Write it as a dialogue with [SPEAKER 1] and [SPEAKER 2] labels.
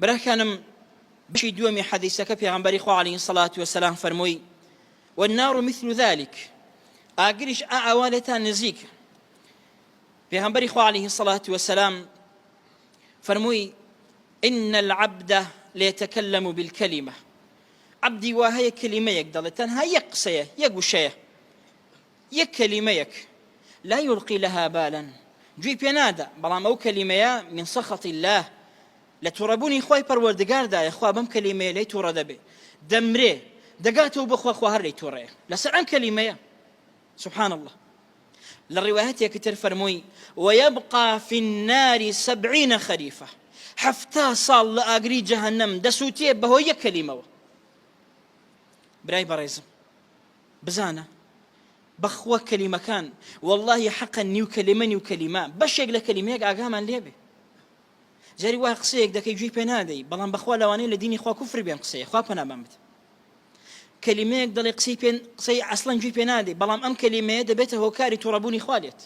[SPEAKER 1] براكانم بشي دومي حديثك في غنبري خو عليه الصلاة والسلام فرموي والنار مثل ذلك أقرش أعوالتا نزيك في غنبري خو عليه الصلاة والسلام فرموي إن العبد ليتكلم بالكلمة عبدي وهي كلمة يقدر تنها يقصيه يقوشيه يكلميك لا يلقي لها بالا جوي بينادا بلام أو كلمة من سخط الله لتربوني خواي پروردگار دا خوا بم كلمة لي تورد به دمري دقاتو بخوا خوا هر لي توري لسعن كلمة سبحان الله للروايات يكتر فرموي ويبقى في النار 70 خريفة حفتا صال لأقري جهنم دسوتي بهو يكلمة براي بريزم بزانا بخوا كلمة كان والله حقا نيو كلمة بشيك لكلمة أقامان ليبه جاري واه قسەیەک دەکەی گوێی پێ نادەی بەڵام بەخوا لەوانەیە لە دینی خوا کوفر بێن قسەیە خوا پەنابان بدە کەلیمەیەک دەڵێ قسەی عەسڵەن گوێی پێ نادەی بەڵام ئەم کەلیمەیە دەبێتە هۆکاری تووڕەبوونی خوا لێت